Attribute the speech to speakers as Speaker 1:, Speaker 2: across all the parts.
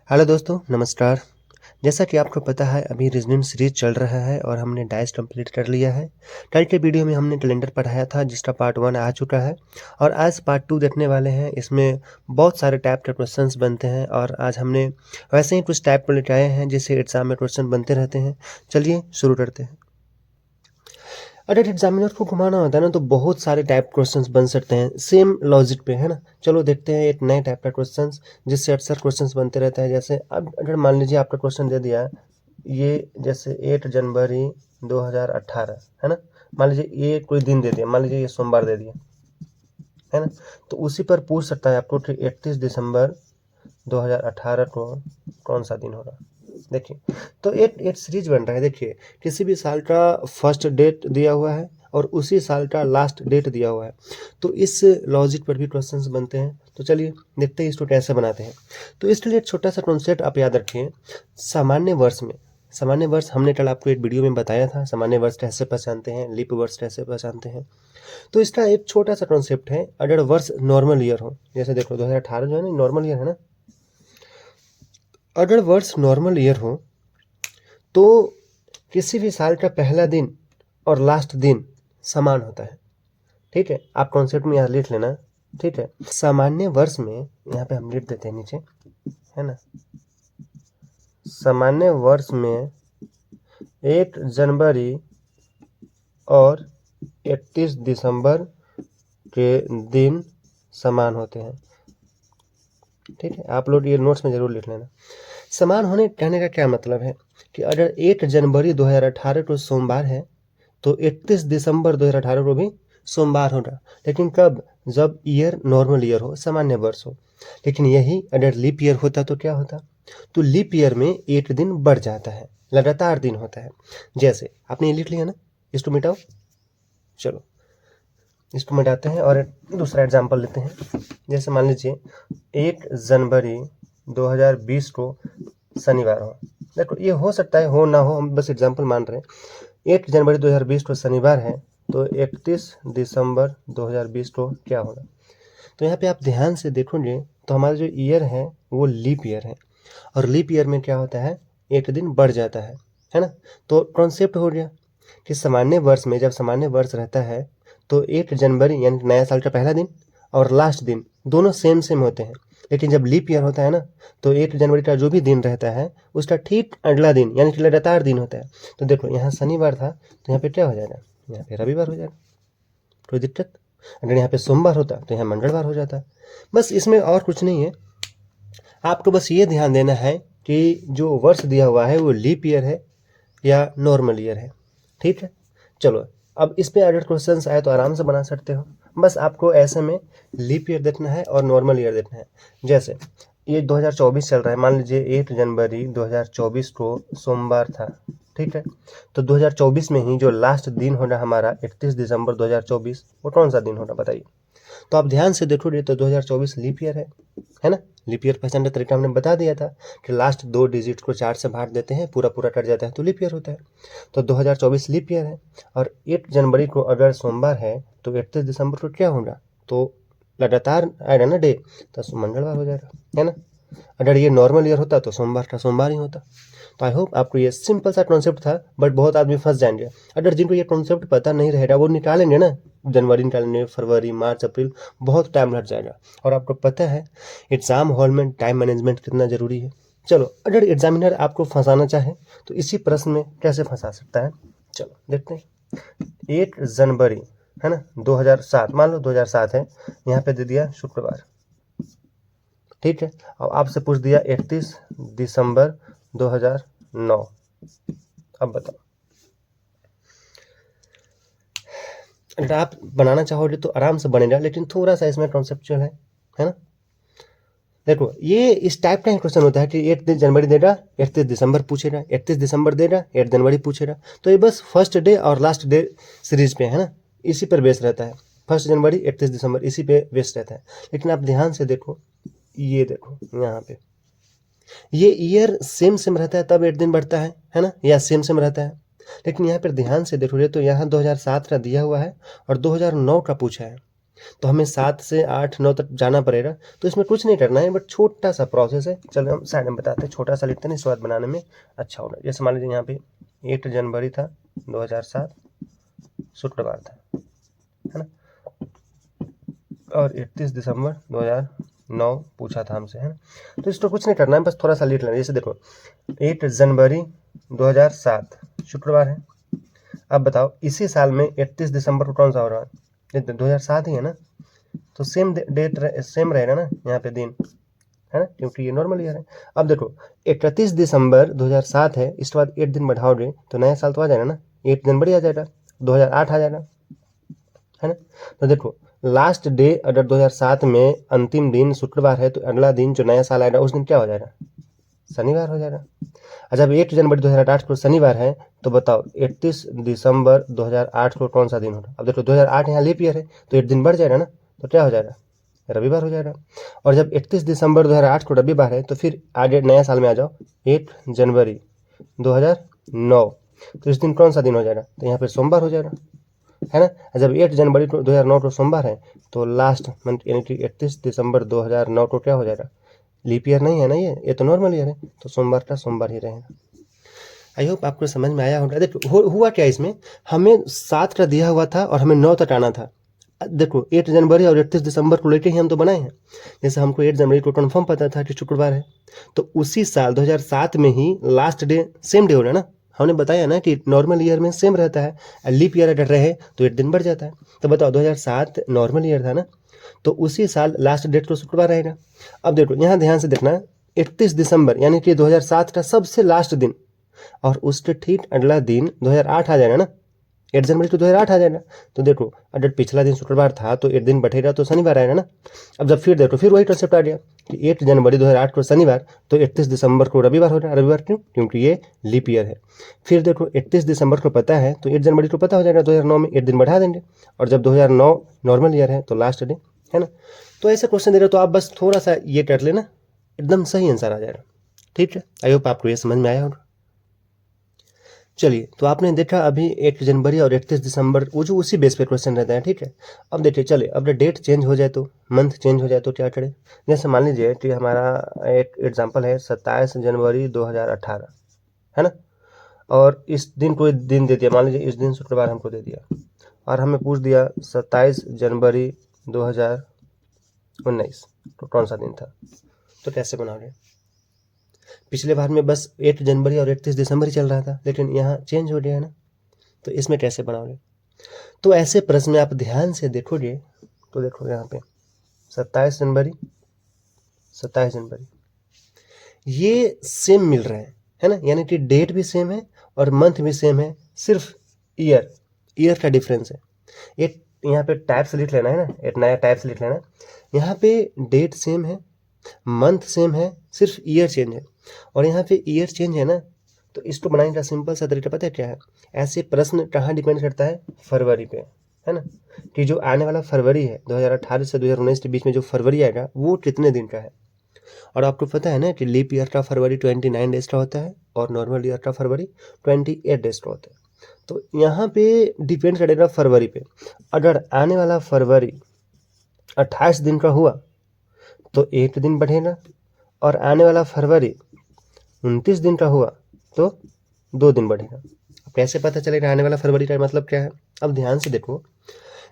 Speaker 1: Hello दोस्तों, नमस्कार। जैसा कि आपको पता है अभी रीजनिंग सीरीज चल रहा है और हमने डाइस कंप्लीट कर लिया है। कल के वीडियो में हमने कैलेंडर पढ़ाया था जिसका पार्ट 1 आ चुका है और आज पार्ट 2 देखने वाले हैं। इसमें बहुत सारे टाइप के क्वेश्चंस बनते हैं और आज हमने वैसे ही कुछ टाइप को लेके आए हैं जिससे एग्जाम में क्वेश्चन बनते रहते हैं। चलिए शुरू करते हैं। अगर एग्जामिनर को घुमाना होता है ना तो बहुत सारे टाइप क्वेश्चंस बन सकते हैं सेम लॉजिक पे, है ना। चलो देखते हैं एक नए टाइप का क्वेश्चंस जिससे अक्सर क्वेश्चंस बनते रहते हैं। जैसे अब अगर मान लीजिए आपका क्वेश्चन दे दिया ये, जैसे 8 जनवरी 2018, है ना। मान लीजिए ये कोई दिन दे दिया, मान लीजिए ये सोमवार दे दिया, है ना। तो उसी पर पूछ सकता है आपको कि 31 दिसंबर 2018 को कौन सा दिन होगा। देखिए, तो एक सीरीज बन रहा है। देखिए, किसी भी साल का फर्स्ट डेट दिया हुआ है और उसी साल का लास्ट डेट दिया हुआ है, तो इस लॉजिक पर भी क्वेश्चंस बनते हैं। तो चलिए देखते हैं इसको कैसे बनाते हैं। तो इसके लिए एक छोटा सा कॉन्सेप्ट आप याद रखिए। सामान्य वर्ष में, सामान्य वर्ष हमने कल आपको एक वीडियो में बताया था, सामान्य वर्ष कैसे पहचानते हैं, लीप वर्ष कैसे पहचानते हैं। तो इसका एक छोटा सा कॉन्सेप्ट है। अगर वर्ष नॉर्मल ईयर हो, जैसे देखो 2018 जो है ना नॉर्मल ईयर है ना, अगर वर्ष नॉर्मल ईयर हो तो किसी भी साल का पहला दिन और लास्ट दिन समान होता है। ठीक है, आप कॉन्सेप्ट में यहाँ लिख लेना। ठीक है, सामान्य वर्ष में यहाँ पे हम लिख देते हैं नीचे, है ना। सामान्य वर्ष में 1 जनवरी और 31 दिसंबर के दिन समान होते हैं। ठीक है, आप लोग ये नोट्स में जरूर लिख लेना। समान होने कहने का क्या मतलब है कि अगर 1 जनवरी 2018 को सोमवार है तो 31 दिसंबर 2018 को भी सोमवार होगा। लेकिन कब? जब ईयर नॉर्मल ईयर हो, सामान्य वर्ष हो। लेकिन यही अगर लीप ईयर होता तो क्या होता? तो लीप ईयर में एक दिन बढ़ जाता है, लगातार दिन होता है। जैसे आपने ये लिख लिया ना, इसको मिटाओ। चलो इसको मिटाते हैं और दूसरा एग्जाम्पल लेते हैं। जैसे मान लीजिए 1 जनवरी 2020 को शनिवार हो। देखो ये हो सकता है, हो ना हो, हम बस एग्जाम्पल मान रहे हैं। 1 जनवरी 2020 को शनिवार है तो 31 दिसंबर 2020 को क्या होगा? तो यहाँ पे आप ध्यान से देखोगे तो हमारा जो ईयर है वो लीप ईयर है और लीप ईयर में क्या होता है, एक दिन बढ़ जाता है ना। तो कॉन्सेप्ट हो गया कि सामान्य वर्ष में जब सामान्य वर्ष रहता है तो 1 जनवरी यानी नया साल का पहला दिन और लास्ट दिन दोनों सेम सेम होते हैं। लेकिन जब लीप ईयर होता है ना तो 1 जनवरी का जो भी दिन रहता है उसका ठीक अगला दिन यानी कि लगातार दिन होता है। तो देखो यहाँ शनिवार था तो यहाँ पे क्या हो जाएगा, यहाँ पे रविवार हो जाएगा। कोई दिक्कत? अगर यहाँ पे सोमवार होता तो यहाँ मंगलवार हो जाता। बस इसमें और कुछ नहीं है। आपको बस ये ध्यान देना है कि जो वर्ष दिया हुआ है वो लीप ईयर है या नॉर्मल ईयर है। ठीक है, चलो अब इस पे अगर क्वेश्चंस आए तो आराम से बना सकते हो। बस आपको ऐसे में लीप ईयर देखना है और नॉर्मल ईयर देखना है। जैसे ये 2024 चल रहा है, मान लीजिए 1 जनवरी 2024 को सोमवार था। ठीक है, तो 2024 में ही जो लास्ट दिन होगा हमारा 31 दिसंबर 2024, वो कौन सा दिन होगा बताइए। तो आप ध्यान से देखोगे तो 2024 लीप ईयर है ना। लीप ईयर पहचान का तरीका हमने बता दिया था कि लास्ट 2 डिजिट को 4 से भाग देते हैं, पूरा पूरा कट जाता है तो लीप ईयर होता है। तो 2024 लीप ईयर है और 1 जनवरी को अगर सोमवार है तो 31 दिसंबर को क्या होगा, तो लगातार आएगा ना डे, तो मंगलवार हो जाएगा, है ना। अगर ये नॉर्मल ईयर होता तो सोमवार का सोमवार ही होता। तो आई होप आपको ये सिंपल सा कॉन्सेप्ट था, बट बहुत आदमी फंस जाएंगे। अगर जिनको ये कॉन्सेप्ट पता नहीं रहेगा वो निकालेंगे ना, जनवरी निकालेंगे, फरवरी, मार्च, अप्रैल, बहुत टाइम लग जाएगा। और आपको पता है एग्जाम हॉल में टाइम मैनेजमेंट कितना जरूरी है। चलो अगर एग्जामिनर आपको फंसाना चाहे तो इसी प्रश्न में कैसे फंसा सकता है, चलो देखते हैं। 1 जनवरी है ना 2007, मान लो 2007 है, यहाँ पे दे दिया शुक्रवार। ठीक है, और आपसे पूछ दिया 31 दिसंबर 2009। अब बताओ, अगर आप बनाना चाहोगे तो आराम से बनेगा, लेकिन थोड़ा सा इसमें कॉन्सेप्चुअल है ना। देखो ये इस टाइप का क्वेश्चन होता है कि 1 जनवरी देगा, 31 दिसंबर पूछेगा, 31 दिसंबर देगा, 1 जनवरी पूछेगा। तो ये बस फर्स्ट डे और लास्ट डे सीरीज पे है ना, इसी पर बेस रहता है। 1 जनवरी 31 दिसंबर इसी पे बेस रहता है। लेकिन आप ध्यान से देखो, ये देखो यहाँ पे ये ईयर सेम सेम रहता है तब 1 दिन बढ़ता है ना, या सेम सेम रहता है। लेकिन यहाँ पर ध्यान से देखोगे तो यहाँ 2007 का दिया हुआ है और 2009 का पूछा है। तो हमें 7 से 8 9 तक जाना पड़ेगा। तो इसमें कुछ नहीं करना है, बट छोटा सा प्रोसेस है। चलो हम साइड में बताते हैं, छोटा सा लिखते हैं, इस बात बनाने में अच्छा होगा। जैसे मान लीजिए यहाँ पे 8 जनवरी था 2007, शुक्रवार था, है ना, और 31 दिसंबर 2009 पूछा था हमसे, है ना। तो इसको कुछ नहीं करना है, बस थोड़ा सा लिख लेना। जैसे देखो 8 जनवरी 2007 शुक्रवार है। अब बताओ इसी साल में 31 दिसंबर को कौन सा हो रहा है? 2007 ही है ना, तो सेम डेट सेम रहेगा ना यहाँ पे दिन, है ना, क्योंकि ये नॉर्मल ईयर है। अब देखो 31 दिसंबर 2007 है, इसके बाद 8 दिन बढ़ाओगे तो नया साल तो आ जाएगा ना, 8 जनवरी आ जाएगा, 2008 आ जाएगा, है ना। तो देखो लास्ट डे अगर 2007 में अंतिम दिन शुक्रवार है, तो अगला दिन जो नया साल आएगा उस दिन क्या हो जाएगा? शनिवार हो जाएगा। अच्छा, अब 1 जनवरी 2008 को शनिवार है, तो बताओ 31 दिसंबर 2008 को कौन सा दिन होगा? अब देखो 2008 यहाँ लीप ईयर है, तो 1 दिन बढ़ जाएगा ना, तो क्या हो जाएगा? रविवार हो जाएगा। और जब 31 दिसंबर 2008 को रविवार है, तो फिर आगे नया साल में आ जाओ 8 जनवरी 2009, तो इस दिन कौन सा दिन हो जाएगा? तो यहाँ पे सोमवार हो जाएगा, है ना। जब 8 जनवरी 2009 को सोमवार है, तो लास्ट मंथ यानी कि 31 दिसंबर 2009 को क्या हो जाएगा? लीप ईयर नहीं है ना, ये तो नॉर्मल ईयर है, तो सोमवार का सोमवार ही रहेगा। आई होप आपको समझ में आया होगा। देखो हुआ क्या, इसमें हमें 7 का दिया हुआ था और हमें 9 तक आना था। देखो 8 जनवरी और 31 दिसंबर को लेकर ही हम तो बनाए हैं। जैसे हमको 8 जनवरी को कन्फर्म पता था कि शुक्रवार है, तो उसी साल 2007 में ही लास्ट डे सेम डे हो रहा है ना। हमने बताया ना कि नॉर्मल ईयर में सेम रहता है, लीप ईयर अगर रहे तो 1 दिन बढ़ जाता है। तो बताओ 2007 नॉर्मल ईयर था ना, तो उसी साल लास्ट डेट को शुक्रवार रहेगा। अब देखो यहाँ ध्यान से देखना, 31 दिसंबर यानी कि 2007 का सबसे लास्ट दिन, और उसके ठीक अगला दिन 2008 आ जाएगा ना, 8 जनवरी को 2008 आ जाएगा। तो देखो अगर पिछला दिन शुक्रवार था तो 1 दिन बढ़ेगा तो शनिवार आएगा ना। अब जब फिर देखो फिर वही कंसेप्ट आ गया कि 8 जनवरी 2008 को शनिवार, तो 31 दिसंबर को रविवार हो जाएगा। रविवार क्यों? क्योंकि ये लीप ईयर है। फिर देखो 31 दिसंबर को पता है, तो 8 जनवरी को पता हो जाएगा 2009 में, 1 दिन बढ़ा देंगे। और जब 2009 नॉर्मल ईयर है तो लास्ट डे, है ना। तो ऐसा क्वेश्चन दे रहे हो तो आप बस थोड़ा सा ये कर लेना, एकदम सही आंसर आ जाएगा। ठीक है, आई होप आपको ये समझ में आया होगा। चलिए, तो आपने देखा अभी 1 जनवरी और 31 दिसंबर वो जो उसी बेस पे क्वेश्चन रहता है, ठीक है। अब देखिए, चलिए अब डेट चेंज हो जाए तो, मंथ चेंज हो जाए तो क्या करें? जैसे मान लीजिए कि हमारा एक एग्जांपल है 27 जनवरी 2018, है ना, और इस दिन कोई दिन दे दिया, मान लीजिए इस दिन शुक्रवार हमको दे दिया, और हमें पूछ दिया 27 जनवरी 2019 तो कौन सा दिन था? तो कैसे बनाओगे? पिछले बार में बस 8 जनवरी और 31 दिसंबर ही चल रहा था, लेकिन यहाँ चेंज हो गया है ना, तो इसमें कैसे बनाओगे? तो ऐसे प्रश्न में आप ध्यान से देखोगे तो देखो यहाँ पे 27 जनवरी 27 जनवरी ये सेम मिल रहे हैं, है ना, यानी कि डेट भी सेम है और मंथ भी सेम है, सिर्फ ईयर का डिफरेंस है। एक यहाँ पे टाइप्स लिख लेना है ना, एक नया टाइप्स लिख लेना है। यहाँ पे डेट सेम है, मंथ सेम है, सिर्फ ईयर चेंज है। और यहाँ पे ईयर चेंज है ना, तो इसको बनाने का सिंपल सा तरीका पता है क्या है? ऐसे प्रश्न कहाँ डिपेंड करता है? फरवरी पे, है ना, कि जो आने वाला फरवरी है 2018 से 2019 के बीच में जो फरवरी आएगा वो कितने दिन का है। और आपको पता है ना कि लीप ईयर का फरवरी 29 डेज का होता है और नॉर्मल ईयर का फरवरी 28 डेज का होता है। तो यहाँ पे डिपेंड करेगा फरवरी पे। अगर आने वाला फरवरी 28 दिन का हुआ तो 1 दिन बढ़ेगा, और आने वाला फरवरी 29 दिन का हुआ तो 2 दिन बढ़ेगा। अब कैसे पता चलेगा आने वाला फरवरी का मतलब क्या है? अब ध्यान से देखो,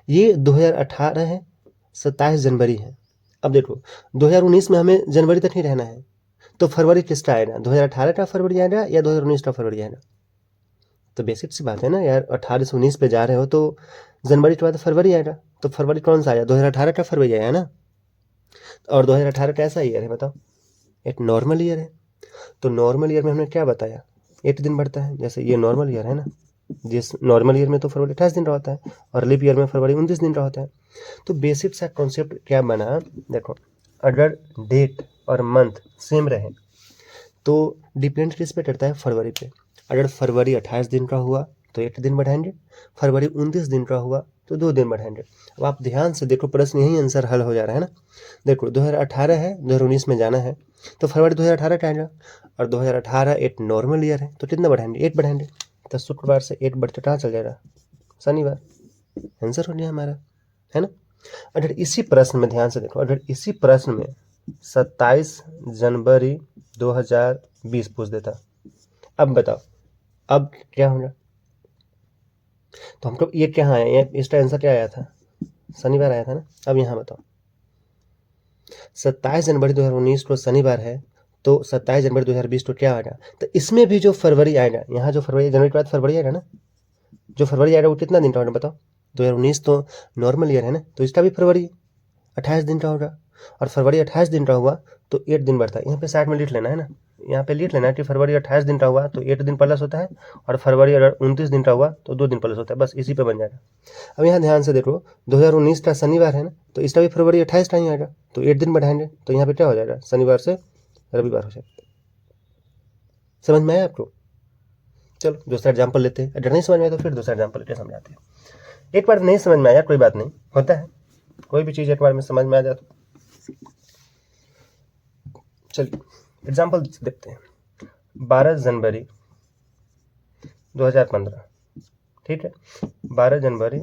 Speaker 1: ये 2018 है, 27 जनवरी है। अब देखो 2019 में हमें जनवरी तक ही रहना है, तो फरवरी किसका आएगा? 2018 का फरवरी आएगा या 2019 का फरवरी आएगा? तो बेसिक सी बात है ना यार, 18 से 19 पे जा रहे हो तो जनवरी के बाद फरवरी आएगा, तो फरवरी कौन सा आया? 2018 का फरवरी आया ना। और 2018 कैसा ईयर है बताओ? एक नॉर्मल ईयर है। तो नॉर्मल ईयर में हमने क्या बताया? 8 दिन बढ़ता है। जैसे ये नॉर्मल ईयर है ना, जिस नॉर्मल ईयर में तो फरवरी 28 दिन का होता है और लीप ईयर में फरवरी 29 दिन का होता है। तो बेसिक सा कॉन्सेप्ट क्या बना, देखो अगर डेट और मंथ सेम रहे तो डिपेंड किस पे करता है? फरवरी पे। अगर फरवरी 28 दिन का हुआ तो 1 दिन बढ़ाएंगे, फरवरी 29 दिन का हुआ तो 2 दिन बढ़ाएंगे। अब आप ध्यान से देखो, प्रश्न यही आंसर हल हो जा रहा है ना। देखो 2018 है, 2019 में जाना है, तो फरवरी 2018 का आएगा, और 2018 एक नॉर्मल ईयर है, तो कितना बढ़ाएंगे? 8 बढ़ाएंगे। तो शुक्रवार से 8 बढ़ के कहाँ चल जाएगा? शनिवार। आंसर हो गया हमारा, है ना। अगर इसी प्रश्न में ध्यान से देखो, अगर इसी प्रश्न में 27 जनवरी 2020 पूछ देता, अब बताओ अब क्या होगा। तो हमको ये क्या आया, इसका आंसर क्या आया था, शनिवार आया था ना। अब यहाँ बताओ 27 जनवरी 2019 को शनिवार है, तो 27 जनवरी 2020 को क्या आएगा। तो इसमें भी जो फरवरी आएगा, यहाँ जो फरवरी, जनवरी के बाद फरवरी आएगा ना, जो फरवरी आएगा वो कितना दिन का होगा बताओ। 2019 तो नॉर्मल ईयर है ना, तो इसका भी फरवरी 28 दिन का होगा, और फरवरी 28 दिन का हुआ तो 8 दिन बढ़ता है। यहाँ पे 60 में लिख लेना है ना, यहाँ पे लिख लेना है कि फरवरी 28 दिन का हुआ तो 8 दिन प्लस होता है, और फरवरी अगर 29 दिन का हुआ तो 2 दिन प्लस होता है, बस इसी पे बन जाएगा। अब यहाँ ध्यान से देखो 2019 का शनिवार है ना, तो इसका भी फरवरी 28 का ही आएगा, तो 8 दिन बढ़ाएंगे, तो यहाँ पे क्या हो जाएगा, शनिवार से रविवार हो जाएगा। समझ में आया आपको। चलो दूसरा एग्जाम्पल लेते हैं, अगर नहीं समझ में आया तो फिर दूसरा एग्जाम्पल लेते समझाते हैं। एक बार नहीं समझ में आया कोई बात नहीं, होता है, कोई भी चीज़ एक बार में समझ में आ जाए तो। चलिए एग्जाम्पल देखते हैं। 12 जनवरी 2015, ठीक है, 12 जनवरी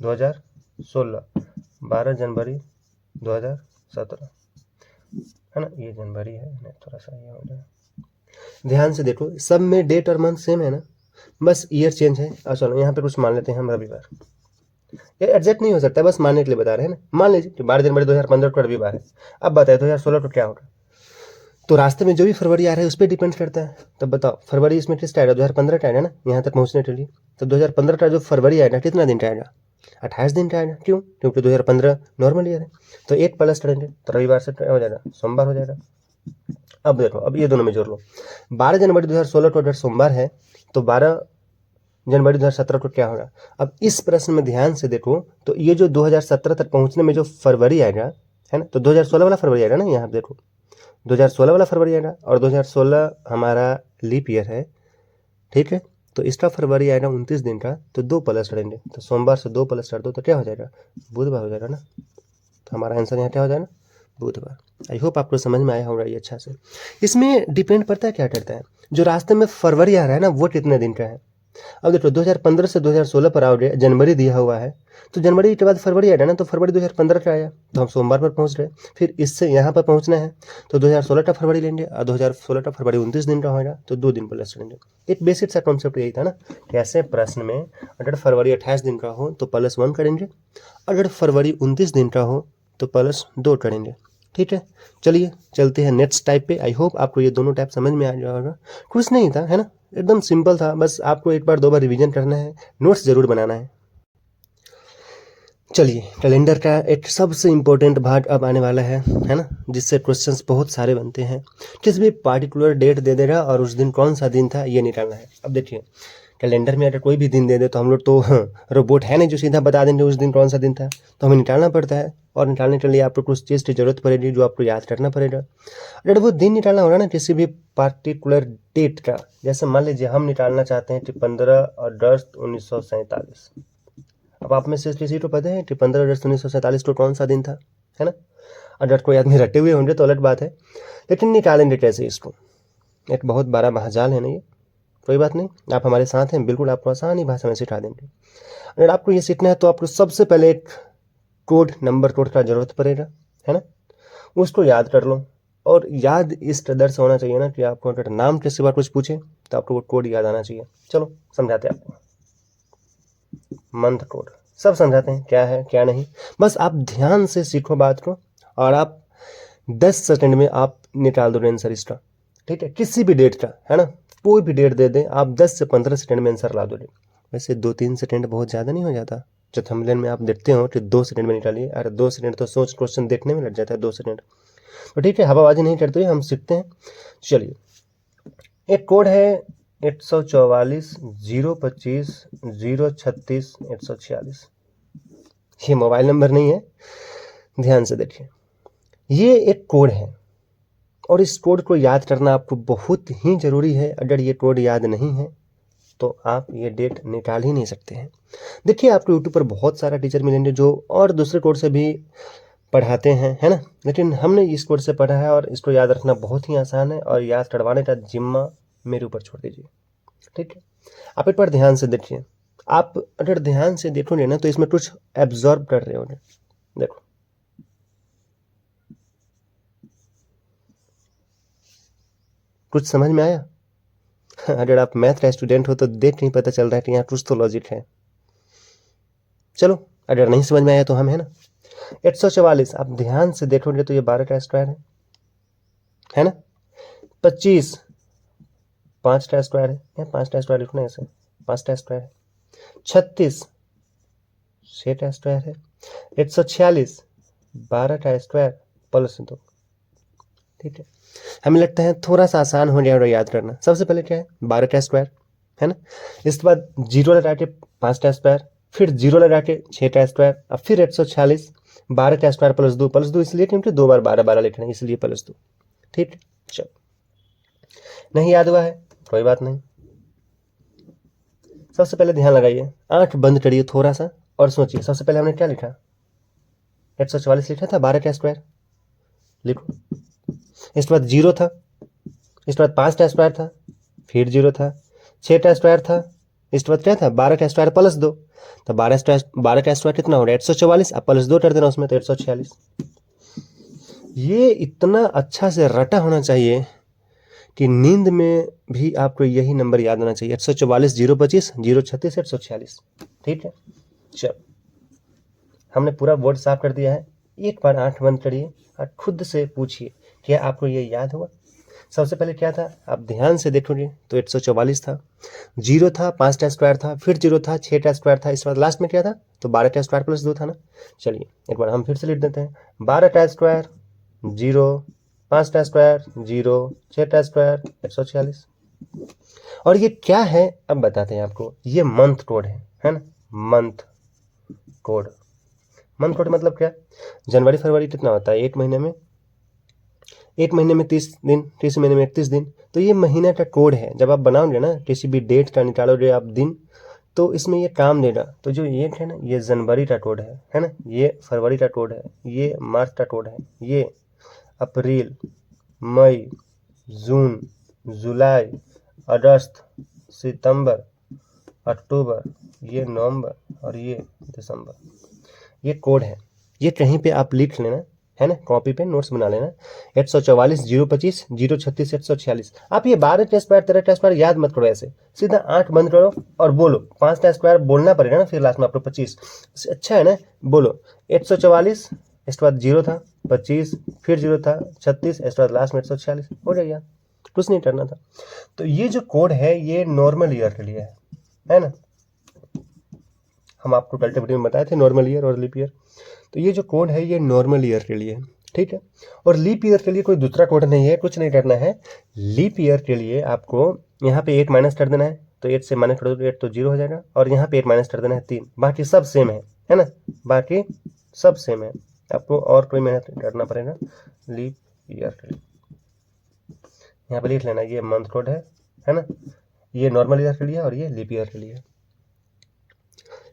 Speaker 1: 2016, 12 जनवरी 2017, है ना, ये जनवरी है, थोड़ा सा ये हो जाए। ध्यान से देखो सब में डेट और मंथ सेम है ना, बस ईयर चेंज है। और चलो यहाँ पे कुछ मान लेते हैं हम, रविवार। ये एग्जैक्ट नहीं हो सकता, बस मानने के लिए बता रहे हैं ना। मान लीजिए कि 12 जनवरी 2015 को रविवार है। अब बताए 2016 को क्या होगा, तो रास्ते में जो भी फरवरी आ रहा है उस पर डिपेंड करता है। तब बताओ फरवरी इसमें किसका आएगा, 2015 का आएगा ना, यहाँ तक पहुँचने के लिए। तो 2015 का जो फरवरी आएगा कितना दिन का आएगा, 28 दिन का आएगा। क्यों, क्योंकि 2015 नॉर्मल ईयर है, तो 8 प्लस करेंगे तो रविवार से हो जाएगा, सोमवार हो जाएगा। अब देखो, अब ये दोनों में जोड़ लो। 12 जनवरी 2016 को अगर सोमवार है तो 12 जनवरी 2017 को क्या होगा। अब इस प्रश्न में ध्यान से देखो, तो ये जो 2017 तक पहुंचने में जो फरवरी आएगा है ना, तो 2016 वाला फरवरी आएगा ना, यहाँ देखो 2016 वाला फरवरी आएगा, और 2016 हमारा लीप ईयर है, ठीक है। तो इसका फरवरी आएगा 29 दिन का, तो 2 प्लस करेंगे, तो सोमवार से 2 प्लस कर दो तो क्या हो जाएगा, बुधवार हो जाएगा ना। तो हमारा आंसर यहाँ क्या हो जाएगा, बुधवार। आई होप आपको समझ में आया होगा ये अच्छा से। इसमें डिपेंड पड़ता है क्या करता है, जो रास्ते में फरवरी आ रहा है ना वो कितने दिन का है। अब देखो 2015 से 2016 पर आओगे, जनवरी दिया हुआ है, तो जनवरी के बाद फरवरी आएगा ना, तो फरवरी 2015 का आया, तो हम सोमवार पर पहुंच रहे। फिर इससे यहाँ पर पहुंचना है तो 2016 का फरवरी लेंगे, और 2016 का फरवरी 29 दिन का होगा, तो 2 दिन प्लस करेंगे। एक बेसिक सा कॉन्सेप्ट यही था ना, कैसे प्रश्न में अगर फरवरी 28 दिन का हो तो +1 करेंगे, अगर फरवरी 29 दिन का हो तो +2 करेंगे, ठीक है। चलिए चलते हैं नेक्स्ट टाइप पे। आई होप आपको ये दोनों टाइप समझ में आ जाएगा। कुछ नहीं था, है ना, एकदम सिंपल था, बस आपको एक बार 2 बार रिवीजन करना है, नोट्स जरूर बनाना है। चलिए कैलेंडर का एक सबसे इम्पोर्टेंट भाग अब आने वाला है ना, जिससे क्वेश्चंस बहुत सारे बनते हैं। किस भी पार्टिकुलर डेट दे देगा और उस दिन कौन सा दिन था ये निकालना है। अब देखिए कैलेंडर में अगर कोई भी दिन दे दे तो हम लोग तो रोबोट है नहीं जो सीधा बता देंगे उस दिन कौन सा दिन था, तो हमें निकालना पड़ता है, और निकालने के लिए आपको कुछ चीज़ की जरूरत पड़ेगी जो आपको याद करना पड़ेगा। अगर वो दिन निकालना होगा ना किसी भी पार्टिकुलर डेट का, जैसे मान लीजिए हम निकालना चाहते हैं कि 15 अगस्त 1947। अब आप में से किसी को पता है कि 15 अगस्त 1947 को कौन सा दिन था, है ना। अगर कोई आदमी रटे हुए होंगे तो अलग बात है, लेकिन निकालेंगे कैसे इसको, एक बहुत बड़ा महाजाल है ना ये। कोई बात नहीं, आप हमारे साथ हैं, बिल्कुल आपको आसानी भाषा में सिखा देंगे। अगर आपको ये सीखना है तो आपको सबसे पहले एक कोड, नंबर कोड का जरूरत पड़ेगा, है ना, उसको याद कर लो। और याद इस कदर से होना चाहिए ना कि आपको अगर नाम के सिवा कुछ पूछे तो आपको वो कोड याद आना चाहिए। चलो समझाते हैं आपको, मंथ कोड सब समझाते हैं क्या है क्या नहीं, बस आप ध्यान से सीखो बात को, और आप 10 सेकंड में आप निकाल दो आंसर इसका, ठीक है, किसी भी डेट का, है ना, कोई भी डेट दे दें आप 10 से 15 सेकंड में आंसर ला दोगे। वैसे 2-3 सेकंड बहुत ज़्यादा नहीं हो जाता, जो थंबनेल में आप देखते हो कि 2 सेकंड में निकालिए, अरे 2 सेकंड तो सोच क्वेश्चन देखने में लग जाता है, 2 सेकंड तो ठीक है, हवाबाजी नहीं करते हुए हम सीखते हैं। चलिए एक कोड है 144 025 036 146, ये मोबाइल नंबर नहीं है, ध्यान से देखिए, ये एक कोड है और इस कोड को याद करना आपको बहुत ही ज़रूरी है। अगर ये कोड याद नहीं है तो आप ये डेट निकाल ही नहीं सकते हैं। देखिए आपको यूट्यूब पर बहुत सारा टीचर मिलेंगे जो और दूसरे कोड से भी पढ़ाते हैं, है ना, लेकिन हमने इस कोड से पढ़ा है और इसको याद रखना बहुत ही आसान है, और याद करवाने का जिम्मा मेरे ऊपर छोड़ दीजिए, ठीक है। आप एक बार ध्यान से देखिए, आप अगर ध्यान से देखोगे ना तो इसमें कुछ एब्जॉर्ब कर रहे होंगे, देखो कुछ समझ में आया? अगर आप मैथ का स्टूडेंट हो तो देख नहीं पता चल रहा है कि यहाँ कुछ तो लॉजिक है। चलो अगर नहीं समझ में आया तो हम है ना 144, आप ध्यान से देखोगे तो ये 12 का स्क्वायर है ना। 25 5 का स्क्वायर है, 5 का स्क्वायर लिखना है ऐसे, 5 का स्क्वायर है। 36 6 का स्क्वायर है। 146 12 का स्क्वायर प्लस 2। ठीक है, हमें लगता है थोड़ा सा आसान हो जाएगा याद करना। सबसे पहले क्या है 12 का स्क्वायर है ना, इसके बाद 0 लगा के 5 का स्क्वायर, फिर 0 लगा के 6 का स्क्वायर, अब फिर 146 12 का स्क्वायर प्लस 2 इसलिए क्योंकि 2 बार 12 12 लिखना है इसलिए +2। ठीक है, चलो नहीं याद हुआ है कोई बात नहीं। सबसे पहले ध्यान लगाइए, आंख बंद करिए थोड़ा सा और सोचिए। सबसे पहले हमने क्या लिखा 144 लिखा था 12 का स्क्वायर, लिखो। इसके बाद 0 था, इसके बाद 5 का स्क्वायर था, फिर 0 था, 6 का स्क्वायर था, इसके बाद क्या था 12 का स्क्वायर +2। तो 12 का स्क्वायर कितना हो रहा है 144, अब +2 कर देना उसमें तो 146। ये इतना अच्छा से रटा होना चाहिए कि नींद में भी आपको यही नंबर याद होना चाहिए, 144 025 036 146। ठीक है, चलो हमने पूरा बोर्ड साफ कर दिया है। एक बार आंख बंद करिए और खुद से पूछिए क्या आपको ये याद हुआ। सबसे पहले क्या था आप ध्यान से देखोगे तो 144 था, 0 था, 5 का स्क्वायर था, फिर 0 था, 6 का स्क्वायर था, इसके बाद लास्ट में क्या था तो 12 का स्क्वायर +2 था ना। चलिए एक बार हम फिर से लिख देते हैं, 12 का स्क्वायर 0, 5 का स्क्वायर 0, 6 का स्क्वायर 146। और ये क्या है अब बताते हैं आपको, ये मंथ कोड है ना। मंथ कोड, मंथ कोड मतलब क्या, जनवरी फरवरी कितना होता है एक महीने में 30 दिन, किसी महीने में 31 दिन, तो ये महीना का कोड है। जब आप बनाओगे ना किसी भी डेट का निकालोगे आप दिन, तो इसमें ये काम देगा। तो जो ये है ना ये जनवरी का कोड है ना, ये फरवरी का कोड है, ये मार्च का कोड है, ये अप्रैल मई जून जुलाई अगस्त सितंबर अक्टूबर, ये नवंबर और ये दिसंबर, ये कोड है। ये कहीं पे आप लिख लेना है ना, कॉपी पे नोट्स बना लेना। 144 025 036 146। आप ये 12 का स्क्वायर 13 का स्क्वायर याद मत करो, ऐसे सीधा आंख बंद करो और बोलो। 5 का स्क्वायर बोलना पड़ेगा ना फिर लास्ट में आपको 25, अच्छा है ना। बोलो 144, इसके बाद 0 था, 25, फिर 0 था, 36, इसके बाद लास्ट में 146, हो जाएगा, कुछ नहीं करना था। तो ये जो कोड है ये नॉर्मल ईयर के लिए है ना। हम आपको कल के वीडियो में बताए थे नॉर्मल ईयर और लीप ईयर। तो ये जो कोड है ये नॉर्मल ईयर के लिए है, ठीक है। और लीप ईयर के लिए कोई दूसरा कोड नहीं है, कुछ नहीं करना है। लीप ईयर के लिए आपको यहाँ पे 8 माइनस कर देना है, तो 8 से माइनस कर दो 8 तो 0 हो जाएगा, और यहाँ पे 8 माइनस कर देना है 3, बाकी सब सेम है ना, बाकी सब सेम है। आपको और कोई मेहनत करना पड़ेगा लीप ईयर के लिए। यहाँ पे लिख लेना ये मंथ कोड है ना, ये नॉर्मल ईयर के लिए और ये लीप ईयर के लिए।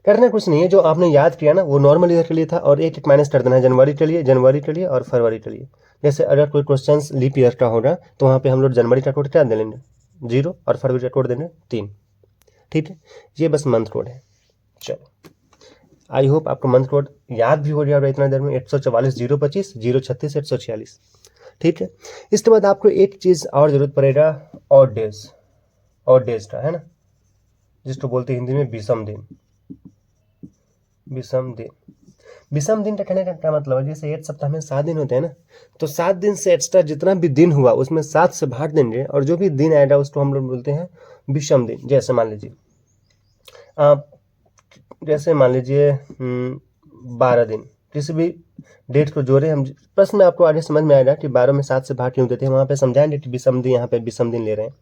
Speaker 1: करना कुछ नहीं है, जो आपने याद किया ना वो नॉर्मल ईयर के लिए था, और एक माइनस कर देना है जनवरी के लिए और फरवरी के लिए। जैसे अगर कोई क्वेश्चन लीप ईयर का होगा तो वहाँ पे हम लोग जनवरी का कोड क्या दे लेंगे 0 और फरवरी का कोड देंगे 3। ठीक है, ये बस मंथ कोड है। चलो आई होप आपको मंथ कोड याद भी हो गया होगा इतना देर में, 144 025 036 146। ठीक है, इसके बाद आपको एक चीज़ और जरूरत पड़ेगा, ऑड डेज का है ना, जिसको बोलते हैं हिंदी में विषम दिन। विषम दिन का कहने का क्या मतलब है, जैसे एक सप्ताह में 7 दिन होते हैं ना, तो 7 दिन से एक्स्ट्रा जितना भी दिन हुआ उसमें 7 से भाग देंगे, और जो भी दिन आएगा उसको हम लोग बोलते हैं विषम दिन। जैसे मान लीजिए आप, जैसे मान लीजिए 12 दिन किसी भी डेट को जोड़े हम, प्रश्न में आपको आगे समझ में आएगा कि 12 में 7 से भाग क्यों देते हैं, वहाँ पे समझाएंगे कि विषम दिन, यहाँ पे विषम दिन ले रहे हैं।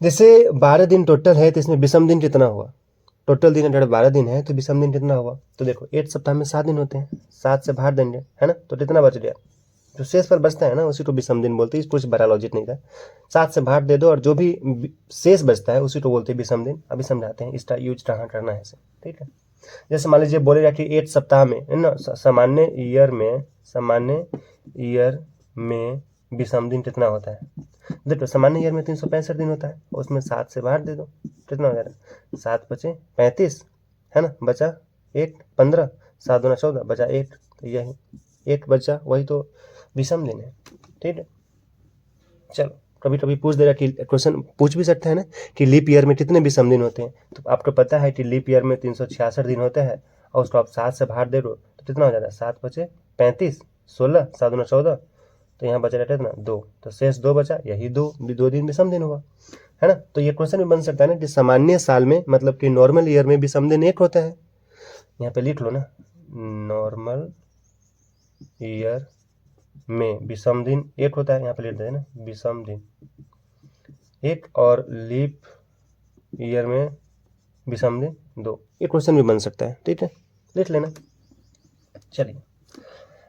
Speaker 1: जैसे 12 दिन टोटल है तो इसमें विषम दिन कितना हुआ, टोटल दिन अगर 12 दिन है तो विषम दिन कितना हुआ, तो देखो एक सप्ताह में 7 दिन होते हैं, 7 से भाग देंगे है ना, तो कितना बच गया, जो शेष पर बचता है ना उसी को विषम दिन बोलते हैं। इस कुछ बड़ा लॉजिक नहीं था, 7 से भाग दे दो और जो भी शेष बचता है उसी को बोलते हैं विषम दिन। अभी समझाते हैं इसका यूज कहाँ करना है इसे, ठीक है। जैसे मान लीजिए बोलेगा कि एक सप्ताह में है ना, सामान्य ईयर में विषम दिन कितना होता है। देखो सामान्य ईयर में 365 दिन होता है, उसमें 7 से भाग दे दो, कितना हो जाएगा 7 बचे 35 है ना, बचा 1 15, 7 दूना 14, बचा 1, तो यही 8 बचा, वही तो विषम दिन है। ठीक है, चलो कभी कभी पूछ देगा कि क्वेश्चन पूछ भी सकते हैं ना कि लीप ईयर में कितने विषम दिन होते हैं। तो आपको पता है कि लीप ईयर में 366 दिन होते हैं और उसको आप 7 से भाग दे दो तो कितना हो जाता है, 7 बचे 35, 16, 7 दूना 14, तो यहाँ बचा रहता है कितना 2, तो शेष 2 बचा, यही 2 दिन विषम दिन हुआ, है ना। तो ये क्वेश्चन भी बन सकता है ना कि सामान्य साल में मतलब कि नॉर्मल ईयर में विषम दिन 1 होता है। यहाँ पे लिख लो ना, नॉर्मल ईयर में विषम दिन 1 होता है, यहाँ पे लिख देते हैं ना विषम दिन 1, और लीप ईयर में विषम दिन 2। ये क्वेश्चन भी बन सकता है, ठीक है, लिख लेना। चलिए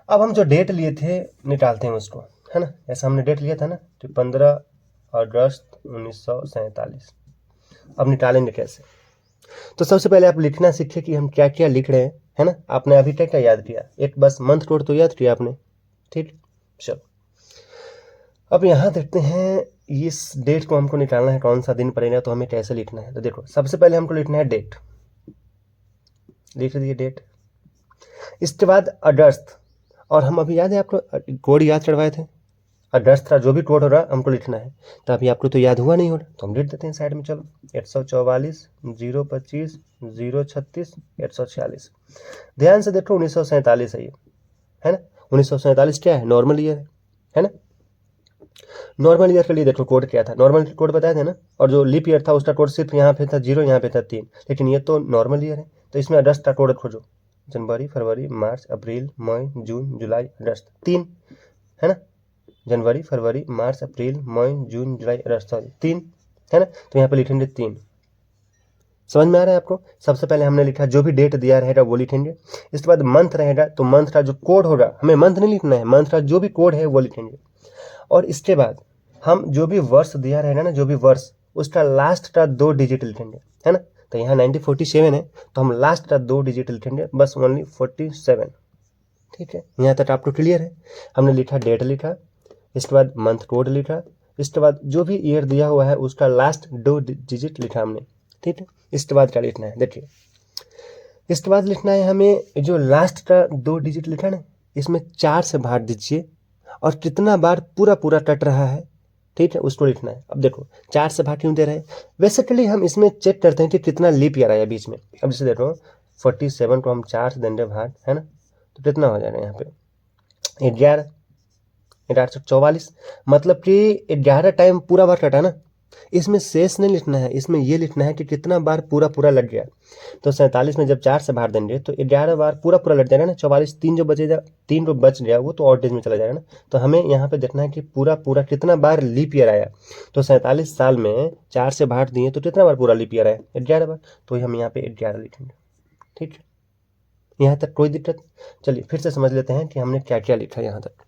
Speaker 1: अब हम जो डेट लिए थे निकालते हैं उसको, है ना। ऐसा हमने डेट लिया था ना तो 15 अगस्त 1947। अब निकालेंगे कैसे, तो सबसे पहले आप लिखना सीखिए कि हम क्या क्या लिख रहे हैं, है ना। आपने अभी तक क्या याद किया, एक बस मंथ कोड तो याद किया आपने, ठीक। चलो अब यहाँ देखते हैं इस डेट को हमको निकालना है, कौन सा दिन पड़ेगा, तो हमें कैसे लिखना है। तो देखो सबसे पहले हमको लिखना है डेट, लिख दिए डेट। इसके बाद अगस्त, और हम अभी याद है आपको कोड याद करवाए थे, अगस्त का जो भी कोड हो रहा है हमको लिखना है। तो अभी आपको तो याद हुआ नहीं हो रहा, तो हम लिख देते हैं साइड में। चलो 144 025 036 146। ध्यान से देखो 1947 है ना। 1947 क्या है, नॉर्मल ईयर है ना। नॉर्मल ईयर के लिए देखो कोड क्या था, नॉर्मल कोड बताया था ना, और जो लीप ईयर था उसका कोड सिर्फ यहाँ पे था 0, यहाँ पे था 3, लेकिन ये तो नॉर्मल ईयर है। तो इसमें अगस्त का कोड खोजो, जनवरी फरवरी मार्च अप्रैल मई जून जुलाई अगस्त, 3 है ना। जनवरी फरवरी मार्च अप्रैल मई जून जुलाई अगस्त, सॉरी 3 है ना। तो यहाँ पे लिखेंगे 3। समझ में आ रहा है आपको। सबसे पहले हमने लिखा जो भी डेट दिया रहेगा वो लिखेंगे। इसके बाद मंथ रहेगा तो मंथ का जो कोड होगा, हमें मंथ नहीं लिखना है, मंथ का जो भी कोड है वो लिखेंगे। और इसके बाद हम जो भी वर्ष दिया रहेगा ना, जो भी वर्ष, उसका लास्ट का 2 डिजिट लिखेंगे, है ना। तो यहाँ 1947 है तो हम लास्ट का 2 डिजिट लिखेंगे, बस ओनली 47। ठीक है, यहाँ तक आपको क्लियर है। हमने लिखा डेट लिखा, इसके बाद मंथ कोड लिखा, इसके बाद जो भी ईयर दिया हुआ है उसका लास्ट 2 डिजिट लिखा हमने। ठीक है, इसके बाद क्या लिखना है, देखिए इसके बाद लिखना है हमें जो लास्ट का 2 डिजिट लिखा ना, इसमें 4 से भाग दीजिए और कितना बार पूरा पूरा कट रहा है, ठीक है, उसको लिखना है। अब देखो 4 से भाग क्यों दे रहे हैं, बेसिकली हम इसमें चेक करते हैं कि कितना लीप ईयर आया बीच में। अब जैसे देखो 47 को हम 4 से देंगे भाग, है ना, तो कितना हो जाएगा यहाँ पे 11, 844, मतलब कि 11 टाइम पूरा बार कटा ना। इसमें शेष नहीं लिखना है, इसमें ये लिखना है कि कितना बार पूरा पूरा लग गया। तो 47 में जब 4 से भाग देंगे तो 11 बार पूरा पूरा लग जाएगा ना। 44, 3 जो बचेगा, 3 जो बच गया वो तो ऑड डेज में चला जाएगा ना। तो हमें यहाँ पे देखना है कि पूरा पूरा कितना बार लीप ईयर आया। तो 47 साल में 4 से भाग दिए तो कितना बार पूरा लीप ईयर आया, 11 बार, तो हम यहाँ पे 11 लिखेंगे। ठीक है, यहाँ तक कोई दिक्कत। चलिए फिर से समझ लेते हैं कि हमने क्या क्या लिखा यहाँ तक।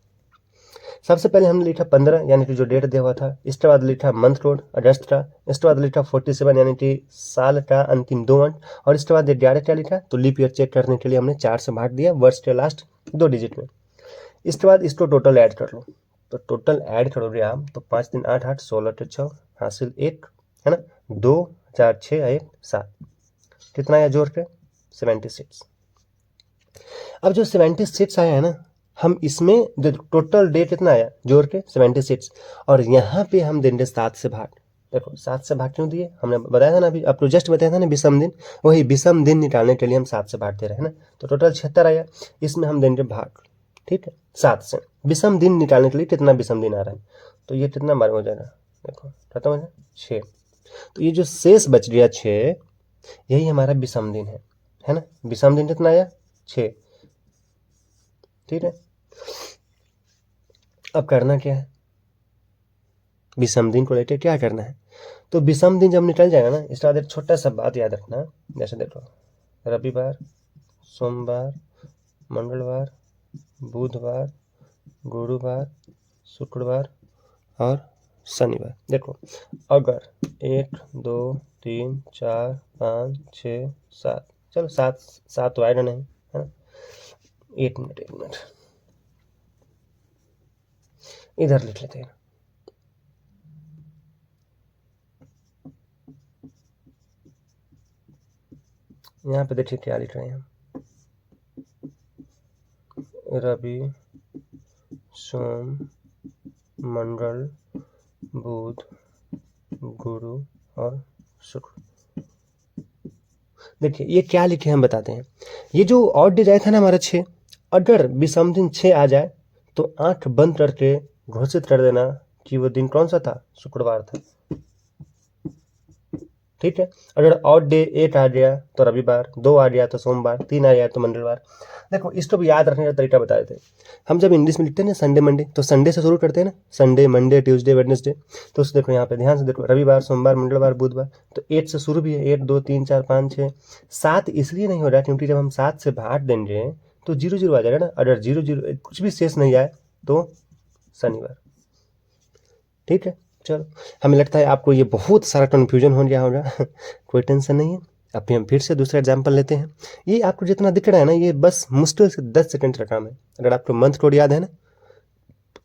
Speaker 1: सबसे पहले हमने लिखा 15 यानी कि जो डेट दिया हुआ था, इसके बाद लिखा मंथ कोड अगस्त का, इसके बाद लिखा 47 यानी कि साल का अंतिम 2 अंक, और इसके बाद 11 क्या लिखा, तो लीप ईयर चेक करने के लिए हमने 4 से भाग दिया वर्ष के लास्ट 2 डिजिट में। इसके बाद इसको टोटल ऐड कर लो, तो टोटल ऐड करोगे आप तो 5 3 8 8 16 के 6 हासिल 1, है ना, 2 4 6 1 7, कितना आया जोड़ के 76। अब जो 76 आया है ना, हम इसमें जो टोटल डेट कितना आया जोड़ के 76, और यहाँ पे हम देंगे 7 से भाग। देखो 7 से भाग क्यों दिए, हमने बताया था ना अभी, आपको जस्ट बताया था ना विषम दिन, वही विषम दिन निकालने के लिए हम 7 से भाग दे रहे हैं ना। तो टोटल 76 आया, इसमें हम देंगे भाग, ठीक है, 7 से। विषम दिन निकालने के लिए कितना विषम दिन आ रहा है, तो ये कितना बार हो जाएगा, देखो खत्म हो जाए 6। तो ये जो शेष बच गया 6, यही हमारा विषम दिन है ना। विषम दिन कितना आया 6, ठीक है। अब करना क्या है, विषम दिन को लेकर क्या करना है, तो विषम दिन जब निकल जाएगा ना, इसके बाद एक छोटा सा बात याद रखना। जैसे देखो रविवार, सोमवार, मंगलवार, बुधवार, गुरुवार, शुक्रवार और शनिवार। देखो अगर 1 2 3 4 5 6 7, चलो 7 तो आएगा नहीं, है ना। 1 मिनट इधर लिख लेते हैं। यहाँ पे देखिए क्या लिख रहे हैं हम, रवि, सोम, मंगल, बुध, गुरु और शुक्र। देखिए ये क्या लिखे हम बताते हैं। ये जो ऑड डेज आया था ना हमारा 6, अगर विषम दिन 6 आ जाए तो आंख बंद करके घोषित कर देना कि वो दिन कौन सा था, शुक्रवार था। ठीक है, अगर ऑड डे 8 आ गया तो रविवार, 2 आ गया तो सोमवार, 3 आ गया तो मंगलवार। देखो इसको भी याद रखने का तरीका बताए थे हम। जब इंग्लिश में लिखते हैं ना संडे मंडे, तो संडे से शुरू करते हैं ना, संडे मंडे ट्यूसडे वेडनेसडे। तो उस देखो यहाँ पे ध्यान से देखो, रविवार, सोमवार, मंगलवार, बुधवार, तो 8 से शुरू भी है। 1 2 3 4 5 6 7 इसलिए नहीं हो रहा क्योंकि जब हम 7 से भाग देंगे तो 0 0 आ जाएगा ना। अगर 0 0 कुछ भी शेष नहीं आए तो शनिवार। ठीक है, चलो हमें लगता है आपको ये बहुत सारा कन्फ्यूजन हो गया होगा। कोई टेंशन नहीं है, अभी हम फिर से दूसरा एग्जाम्पल लेते हैं। ये आपको जितना दिख रहा है ना, ये बस मुश्किल से 10 सेकंड का काम है। अगर आपको मंथ कोड याद है ना,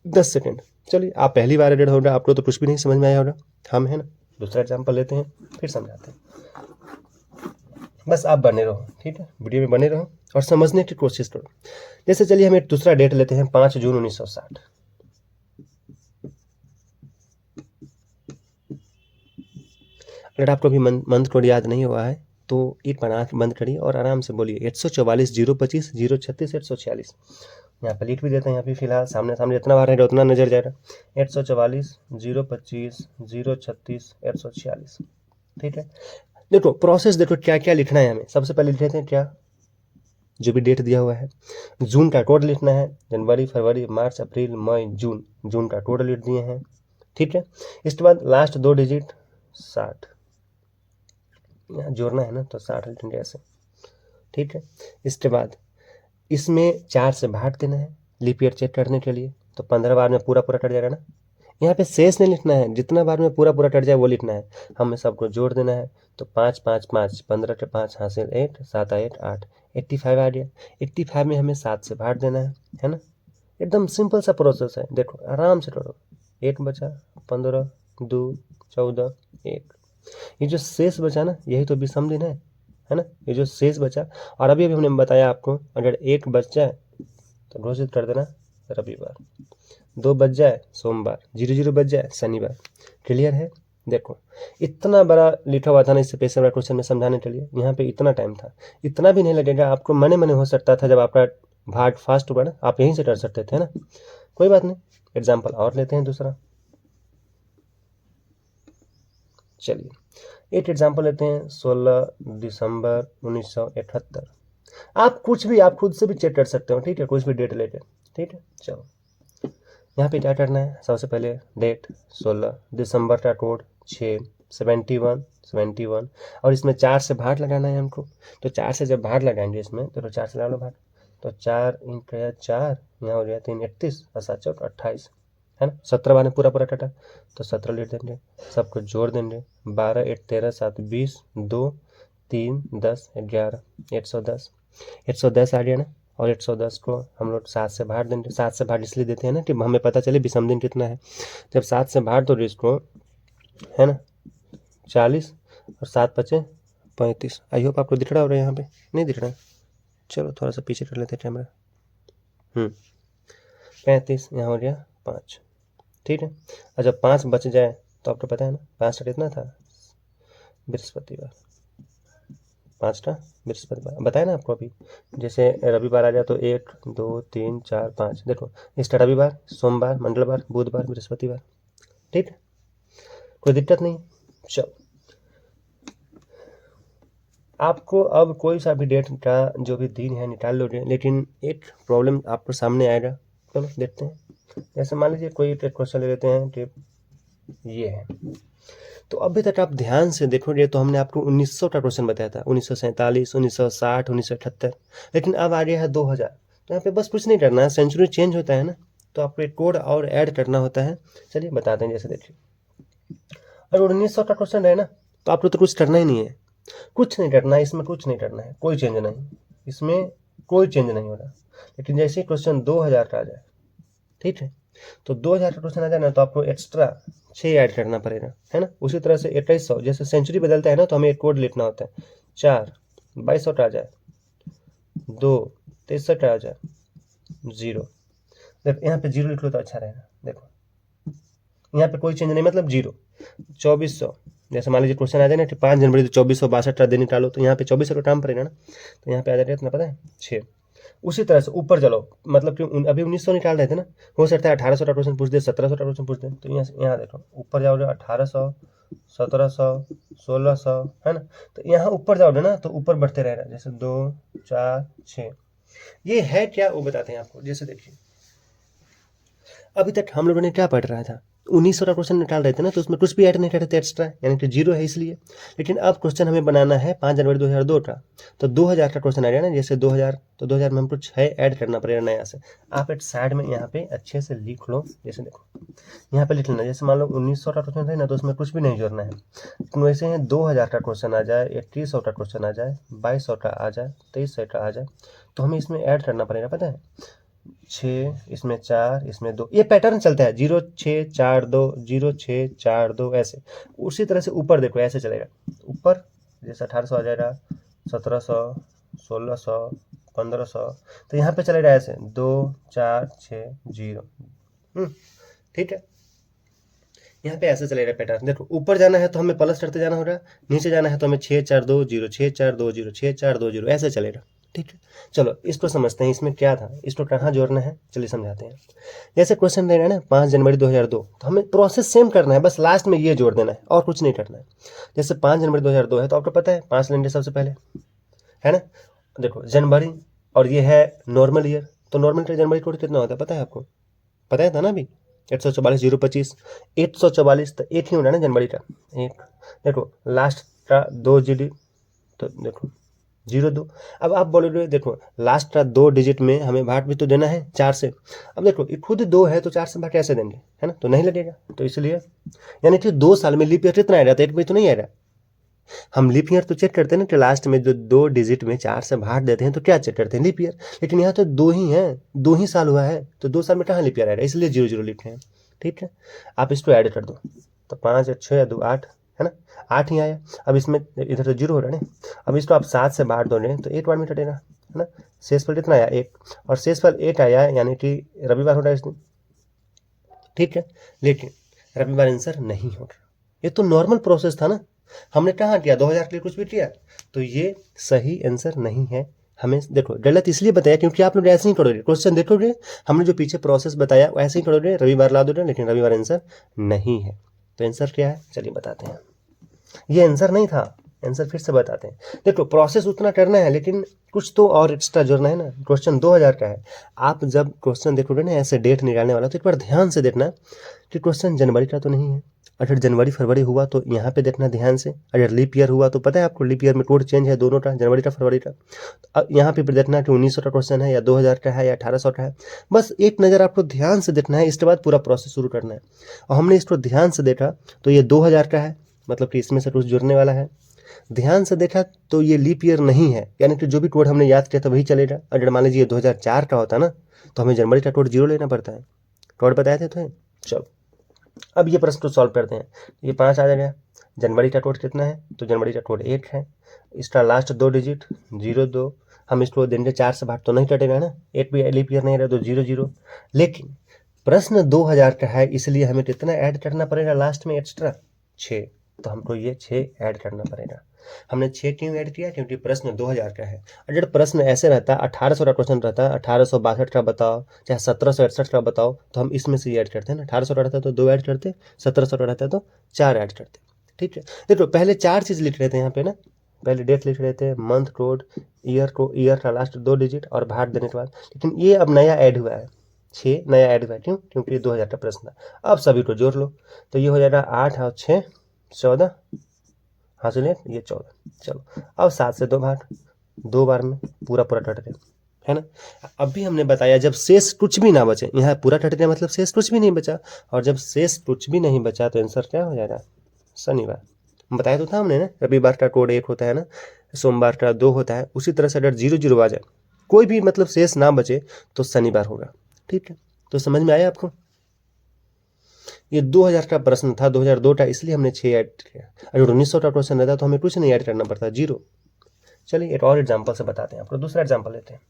Speaker 1: 10 सेकंड। चलिए आप पहली बार एडेड होगा, आपको तो कुछ भी नहीं समझ में आया होगा, हम है ना दूसरा एग्जाम्पल लेते हैं, फिर समझाते हैं। बस आप बने रहो, ठीक है, वीडियो में बने रहो और समझने की कोशिश करो। जैसे चलिए हम एक दूसरा डेट लेते हैं, 5 जून 1960। अगर आपको अभी मंथ कोड याद नहीं हुआ है तो एक बार आँख बंद करिए और आराम से बोलिए 144 025 036 146। यहाँ पर लिख भी देते हैं, यहाँ पे फिलहाल सामने सामने जितना बार है उतना नजर जाएगा। 144 025 036 146। ठीक है, देखो प्रोसेस देखो क्या क्या लिखना है हमें। सबसे पहले लिख लेते हैं क्या, जो भी डेट दिया हुआ है। जून का कोड लिखना है, जनवरी फरवरी मार्च अप्रैल मई जून, जून का कोड लिख दिए हैं। ठीक है, इसके बाद लास्ट 2 डिजिट 60 यहाँ जोड़ना है ना, तो 60 लिखेंगे ऐसे। ठीक है, इसके बाद इसमें 4 से भाग देना है लीप ईयर चेक करने के लिए, तो 15 बार में पूरा पूरा कट जाएगा ना। यहाँ पे शेष नहीं लिखना है, जितना बार में पूरा पूरा कट जाए वो लिखना है, हमें सबको जोड़ देना है। तो 5 5 5 15 के 5 हासिल 8 7 8 8 85 आ गया। 85 में हमें 7 से भाग देना है ना। एकदम सिंपल सा प्रोसेस है, देखो आराम से करो। 1 बचा, 15 2 14 1। ये जो शेष बचा ना, यही तो विषम दिन है ना। ये जो शेष बचा, और अभी हमने बताया आपको, अगर 1 बच जाए तो घोषित कर देना रविवार, 2 बच जाए सोमवार, 0 0 बच जाए शनिवार। क्लियर है। देखो इतना बड़ा लिखा हुआ था ना, इससे पेशेवर क्वेश्चन में समझाने के लिए, यहाँ पे इतना टाइम था। इतना भी नहीं लगेगा आपको, मने मने हो सकता था जब आपका भाग फास्ट हुआ ना, आप यहीं से कर सकते थे ना। कोई बात नहीं, एग्जाम्पल और लेते हैं दूसरा। चलिए एक एग्जाम्पल लेते हैं, 16 दिसंबर 1978। आप कुछ भी, आप खुद से भी चेक कर सकते हो, ठीक है, कुछ भी डेट लेके। ठीक है, चलो यहाँ पे क्या करना है, सबसे पहले डेट 16 दिसंबर का कोड 6 71 71, और इसमें 4 से भाग लगाना है हमको। तो 4 से जब भाग लगाएंगे इसमें, तो 4 से लगा लो भाग, तो 4 × 4 यहाँ हो गया 3 31 और 7 4 28, है ना। 17 बार में पूरा पूरा कटा, तो 17 लिख देंगे, सबको जोड़ देंगे। 12 8 13 7 20 2 3 10 11 110 110 आ गया ना। और 110 को हम लोग 7 से भाग देंगे। 7 से भाग इसलिए देते हैं ना कि हमें पता चले विषम दिन कितना है। जब 7 से भाग दो इसको, है ना, 40 और 7 बचे 35। आई होप आपको दिख रहा हो रहा है, यहाँ पे नहीं दिख रहा है, चलो थोड़ा सा पीछे कर लेते हैं कैमरा। 35 यहाँ हो गया 5। ठीक है, और जब 5 बच जाए तो आपको पता है ना 5 का कितना था, बृहस्पतिवार। 5 का बृहस्पतिवार बताया ना आपको अभी। जैसे रविवार आ जाए तो 1 2 3 4 5, देखो इसका रविवार सोमवार मंगलवार बुधवार बृहस्पतिवार। ठीक है, कोई दिक्कत नहीं। चलो आपको अब कोई सा भी डेट का जो भी दिन है निकाल लोगे, लेकिन एक प्रॉब्लम आपको सामने आएगा। चलो देखते हैं, जैसे मान लीजिए कोई एक क्वेश्चन ले लेते हैं कि ये है। तो अभी तक आप ध्यान से देखोगे तो हमने आपको 1900 का क्वेश्चन बताया था, 1947 1960 1978, लेकिन अब आ गया है 2000। तो यहाँ पे बस कुछ नहीं करना है, सेंचुरी चेंज होता है ना, तो आपको एक कोड और ऐड करना होता है। चलिए बताते हैं, जैसे देखिए अगर 1900 का क्वेश्चन है ना, तो आपको तो कुछ करना ही नहीं है, कुछ नहीं करना है इसमें, कुछ नहीं करना है, कोई चेंज नहीं इसमें, कोई चेंज नहीं हो रहा। लेकिन जैसे ही क्वेश्चन 2000 का आ जाए, ठीक है, तो 2000 का क्वेश्चन आ जाए ना, तो आपको एक्स्ट्रा 6 ऐड करना पड़ेगा, है ना। उसी तरह से 2100, जैसे सेंचुरी बदलता है ना, तो हमें एक कोड लिखना होता है। 4 2200 आ जाए, 2 63 आ जाए, 0। देखो यहाँ पे 0 लिख लो तो अच्छा रहेगा। देखो यहाँ पे कोई चेंज नहीं, मतलब 0। 2400 जैसे मान लीजिए क्वेश्चन आ जाए ना कि 5 जनवरी तो 2462 दिन निकालो, तो यहाँ पे 2400 का टाइम पड़ेगा ना, तो यहाँ पे आ जाएगा इतना पता है 6। उसी तरह से ऊपर चलो, मतलब कि अभी 1900 निकाल रहे थे ना, हो सकता है 1800 का क्वेश्चन पूछ दे, 1700 का क्वेश्चन पूछ दे, तो यहाँ देखो ऊपर जाओगे 1800, 1700, 1600 है ना, तो यहाँ ऊपर जाओगे ना तो ऊपर बढ़ते रहेगा, जैसे 2, 4, 6। ये है क्या वो बताते हैं आपको। जैसे देखिए अभी तक हम लोगों ने क्या पढ़ रहा था, 1900 का क्वेश्चन निकाल रहे थे ना, तो उसमें कुछ भी ऐड नहीं कर रहे थे एक्स्ट्रा, यानी कि 0 है इसलिए। लेकिन अब क्वेश्चन हमें बनाना है 5 जनवरी 2002 का, तो 2000 का क्वेश्चन आ गया ना, जैसे 2000, तो 2000 में हमको 6 ऐड करना पड़ेगा नया से। आप एक साइड में यहाँ पे अच्छे से लिख लो, जैसे देखो यहाँ पे लिख लेना, जैसे मान लो 1900 का क्वेश्चन है ना, तो उसमें कुछ भी नहीं जोड़ना है। लेकिन वैसे ही 2000 का क्वेश्चन आ जाए, 2100 का क्वेश्चन आ जाए, 2200 का आ जाए, 2300 का आ जाए, तो हमें इसमें ऐड करना पड़ेगा, पता है 6, इसमें 4, इसमें 2, ये पैटर्न चलता है 0 6 4 2, 0 6 4 2 ऐसे। उसी तरह से ऊपर देखो ऐसे चलेगा, ऊपर जैसे 1800 आ जाएगा, 1700, 1600, 1500, तो यहाँ पे चलेगा ऐसे 2 4 6 0। ठीक है, यहाँ पे ऐसे चलेगा पैटर्न। देखो ऊपर जाना है तो हमें प्लस करते जाना होगा, नीचे जाना है तो हमें 6 4 2 0, 6 4 2 0, 6 4 2 0 ऐसे चलेगा। ठीक है, चलो इसको समझते हैं, इसमें क्या था, इसको कहाँ जोड़ना है, चलिए समझाते हैं। जैसे क्वेश्चन दे रहा है ना 5 जनवरी 2002, तो हमें प्रोसेस सेम करना है, बस लास्ट में ये जोड़ देना है और कुछ नहीं करना है। जैसे 5 जनवरी 2002 है तो आपको पता है 5 लेंगे सबसे पहले, है ना। देखो जनवरी और ये है नॉर्मल ईयर, तो नॉर्मल ईयर जनवरी कोड कितना होता है पता है आपको, पता था ना अभी 144 025, 144, तो एक ही होना ना जनवरी का एक। देखो लास्ट का 2 डिजिट, तो देखो 02। अब आप बोलोगे देखो लास्ट का 2 डिजिट में हमें भाग भी तो देना है 4 से। अब देखो ये खुद 2 है तो 4 से भाग कैसे देंगे, है ना, तो नहीं लगेगा, तो इसलिए यानी कि 2 साल में लीप ईयर कितना आएगा, तो एक में तो नहीं आएगा। हम लीप ईयर तो चेक करते हैं ना कि लास्ट में जो 2 डिजिट में 4 से भाग देते हैं तो क्या चेक करते हैं, लीप ईयर। लेकिन यहाँ तो 2 ही है, 2 ही साल हुआ है, तो 2 साल में कहाँ लीप ईयर आएगा, इसलिए 0 लिखे हैं। ठीक है, आप इसको ऐड कर दो, तो 5 6 2 8 है ना, 8 ही आया। अब इसमें इधर तो 0 हो रहा है ना, अब इसको आप 7 से बाहर दोगे तो 1 बार में कटेगा, है ना। शेष फल कितना आया 1, और शेष फल 1 आया, यानी कि रविवार हो रहा है इस दिन। ठीक है, लेकिन रविवार आंसर नहीं हो रहा, ये तो नॉर्मल प्रोसेस था ना, हमने कहाँ किया 2000 के लिए कुछ भी किया, तो ये सही आंसर नहीं है। हमें देखो गलत इसलिए बताया क्योंकि आप लोग ऐसे ही करोगे, क्वेश्चन देखोगे हमने जो पीछे प्रोसेस बताया वैसे ही करोगे, रविवार ला दोगे, लेकिन रविवार आंसर नहीं है। तो आंसर क्या है, चलिए बताते हैं। ये आंसर नहीं था, आंसर फिर से बताते हैं। देखो प्रोसेस उतना करना है, लेकिन कुछ तो और एक्स्ट्रा जोड़ना है ना। क्वेश्चन 2000 का है, आप जब क्वेश्चन देखोगे ना ऐसे डेट निकालने वाला, तो एक बार ध्यान से देखना कि क्वेश्चन जनवरी का तो नहीं है। अगर जनवरी फरवरी हुआ तो यहाँ पे देखना ध्यान से, अगर लीप ईयर हुआ तो पता है आपको लीप ईयर में कोड चेंज है दोनों का, जनवरी का फरवरी का। अब यहाँ पे देखना कि 1900 का क्वेश्चन है या 2000 का है या 1800 का है, बस एक नज़र आपको ध्यान से देखना है, इसके बाद पूरा प्रोसेस शुरू करना है। और हमने इसको ध्यान से देखा तो ये 2000 का है, मतलब कि इसमें से कुछ जुड़ने वाला है। ध्यान से देखा तो ये लीप ईयर नहीं है, यानी कि जो भी कोड हमने याद किया था वही चलेगा। अगर मान लीजिए 2004 का होता ना, तो हमें जनवरी का कोड 0 लेना पड़ता है, कोड बताए थे तो। चलो अब ये प्रश्न को सॉल्व करते हैं। ये 5 आ जाएगा, जनवरी का कोड कितना है, तो जनवरी का कोड 1 है, इसका लास्ट 2 डिजिट 02, हम इसको देंगे 4 से भाग तो नहीं कटेगा ना, 1 भी लीप ईयर नहीं रहा तो 00। लेकिन प्रश्न 2000 का है, इसलिए हमें कितना ऐड करना पड़ेगा लास्ट में एक्स्ट्रा 6, तो हमको ये 6 ऐड करना पड़ेगा। हमने 6 क्यों ऐड किया, क्योंकि प्रश्न 2000 का है। अगर प्रश्न ऐसे रहता 1800 का क्वेश्चन रहता 1862 का बताओ चाहे 1768 का बताओ, तो हम इसमें से ऐड करते हैं ना। 1800 का रहता तो 2 ऐड करते, 1700 का रहता तो 4 ऐड करते। ठीक है, देखो पहले 4 चीज़ लिख रहे थे यहाँ पे ना, पहले डेट लिख रहे थे, मंथ कोड, ईयर को, ईयर का लास्ट 2 डिजिट और भाग देने के बाद। लेकिन ये अब नया ऐड हुआ है, 6 नया ऐड हुआ है, क्यों, क्योंकि ये 2000 का प्रश्न था। अब सभी को जोड़ लो, तो ये हो जाएगा 8 और 6 14, हाँ सुनिए ये 14। चलो अब 7 से 2 भाग, 2 बार में पूरा कट गया, है ना। अभी हमने बताया जब शेष कुछ भी ना बचे, यहाँ पूरा कट गया मतलब शेष कुछ भी नहीं बचा, और जब शेष कुछ भी नहीं बचा तो आंसर क्या हो जाएगा, शनिवार। बताया तो था हमने ना, रविवार का कोड 1 होता है ना, सोमवार का 2 होता है। उसी तरह से अगर 00 आ जाए, कोई भी मतलब शेष ना बचे, तो शनिवार होगा। ठीक है, तो समझ में आया आपको। ये 2000 का प्रश्न था, 2002 का, इसलिए हमने 6 ऐड किया। अगर 1900 का क्वेश्चन रहता तो हमें कुछ नहीं ऐड करना पड़ता, 0। चलिए एक और एग्जाम्पल से बताते हैं आपको। दूसरा एग्जाम्पल लेते हैं।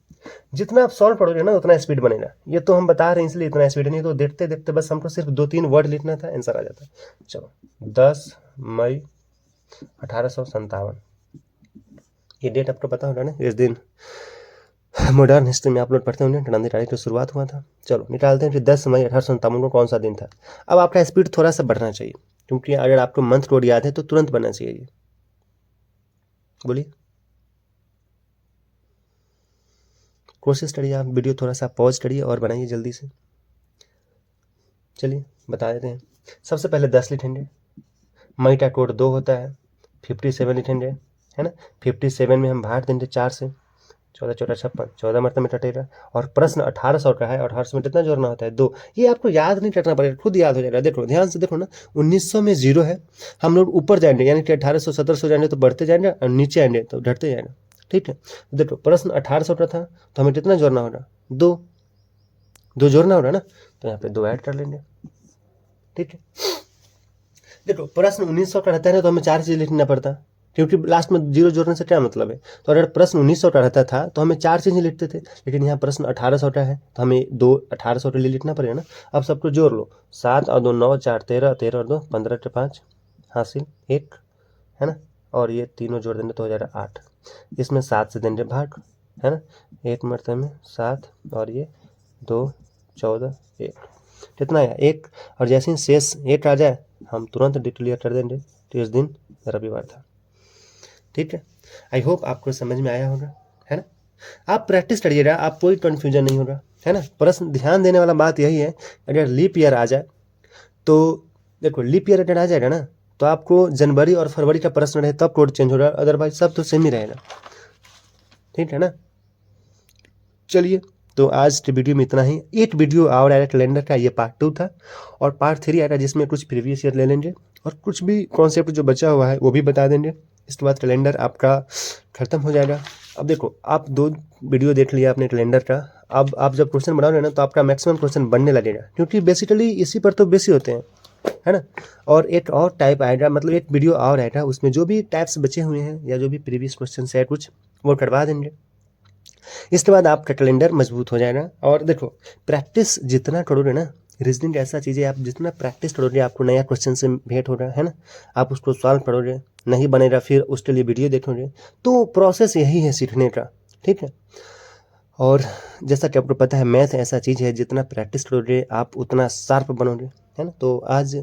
Speaker 1: जितना आप सॉल्व पढ़ोगे ना उतना स्पीड बनेगा। ये तो हम बता रहे हैं इसलिए इतना स्पीड नहीं, तो देखते देखते बस हमको सिर्फ 2-3 वर्ड लिखना था, आंसर आ जाता है। चलो 10 मई 1857, ये डेट आपको पता होगा ना, इस दिन मॉडर्न हिस्ट्री में आप लोग पढ़ते होंगे क्रांति की तो शुरुआत हुआ था। चलो निकालते हैं कि 10 मई 1857 को कौन सा दिन था। अब आपका स्पीड थोड़ा सा बढ़ना चाहिए, क्योंकि अगर आपको मंथ कोड याद है तो तुरंत बनना चाहिए। ये बोलिए, कोशिश करिए आप, वीडियो थोड़ा सा पॉज करिए और बनाइए जल्दी से। चलिए बता देते हैं। सबसे पहले 10 लिखेंगे, मई का कोड 2 होता है, 57 लिखेंगे, है ना। 57 में हम भाग देंगे 4 से, 14 14 56, 14 मतलब में कटेगा। और प्रश्न 1800 का है, 1800 में कितना जोड़ना होता है 2। ये आपको याद नहीं करना पड़ेगा, खुद याद हो जाएगा। देखो ध्यान से देखो ना, 1900 में 0 है, हम लोग ऊपर जाएंगे यानी कि 1800 1700 जाएंगे तो बढ़ते जाएंगे, और नीचे आएंगे तो घटते जाएंगे, ठीक है। देखो प्रश्न 1800 का था तो हमें कितना जोड़ना होगा 2 जोड़ना होगा ना, तो यहाँ पे 2 ऐड कर लेंगे, ठीक है। देखो प्रश्न 1900 का रहता है ना तो हमें 4 चीज लिखना पड़ता, क्योंकि लास्ट में 0 जोड़ने से क्या मतलब है। तो अगर प्रश्न 1900 का रहता था तो हमें 4 चीजें लिखते थे, लेकिन यहाँ प्रश्न 1800 का है तो हमें 1800 के लिए लिखना पड़ेगा ना। अब सबको जोड़ लो, 7 और 2 9, 4 13, 13 और 2 15 के 5 हासिल 1, है ना। और ये तीनों जोड़ देंगे तो हो जाएगा 8। इसमें 7 से देंगे भाग, है ना। 1 मरतबे में 7 और ये 2 14 1, कितना है 1। और जैसे ही शेष 1 आ जाए हम तुरंत डिक्लेयर कर देंगे तो इस दिन रविवार था, ठीक है। आई होप आपको समझ में आया होगा, है ना। आप प्रैक्टिस करिएगा, आप कोई कन्फ्यूजन नहीं होगा, है ना। प्रश्न ध्यान देने वाला बात यही है, अगर लीप ईयर आ जाए तो देखो, लीप ईयर अगर आ जाएगा ना तो आपको जनवरी और फरवरी का प्रश्न रहे तब कोड चेंज होगा, अदरवाइज सब तो सेम ही रहेगा, ठीक है ना। चलिए तो आज की वीडियो में इतना ही। एक वीडियो और आएगा कैलेंडर का, ये पार्ट 2 था, और पार्ट 3 आएगा जिसमें कुछ प्रीवियस ईयर ले लेंगे और कुछ भी कॉन्सेप्ट जो बचा हुआ है वो भी बता देंगे। इसके बाद कैलेंडर आपका खत्म हो जाएगा। अब देखो, आप 2 वीडियो देख लिया आपने कैलेंडर का, अब आप जब क्वेश्चन बनाओगे ना तो आपका मैक्सिमम क्वेश्चन बनने लगेगा, क्योंकि बेसिकली इसी पर तो बेसी होते हैं, है ना। और एक और टाइप आएगा, मतलब एक वीडियो और आएगा, उसमें जो भी टाइप्स बचे हुए हैं या जो भी प्रीवियस क्वेश्चन है कुछ, वो करवा देंगे। इसके बाद आपका कैलेंडर मजबूत हो जाएगा। और देखो, प्रैक्टिस जितना करोगे ना, रीजनिंग ऐसा चीज़ है, आप जितना प्रैक्टिस करोगे आपको नया क्वेश्चन से भेंट होगा, है ना। आप उसको सॉल्व करोगे, नहीं बनेगा फिर उसके लिए वीडियो देखोगे। तो प्रोसेस यही है सीखने का, ठीक है। और जैसा कि आपको पता है, मैथ ऐसा चीज़ है, जितना प्रैक्टिस करोगे आप उतना शार्प बनोगे, है ना। तो आज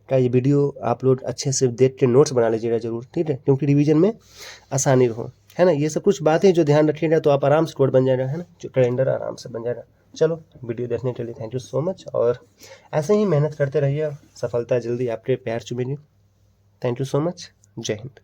Speaker 1: का ये वीडियो आप लोग अच्छे से देख के नोट्स बना लीजिएगा जरूर, ठीक है, क्योंकि रिवीजन में आसानी हो, है ना। ये सब कुछ बातें जो ध्यान रखिएगा तो आप आराम से कोड बन जाएगा, है ना, जो कैलेंडर आराम से बन जाएगा। चलो वीडियो देखने के लिए थैंक यू सो मच, और ऐसे ही मेहनत करते रहिए, सफलता जल्दी आपके पैर चूमेगी। थैंक यू सो मच, जय हिंद।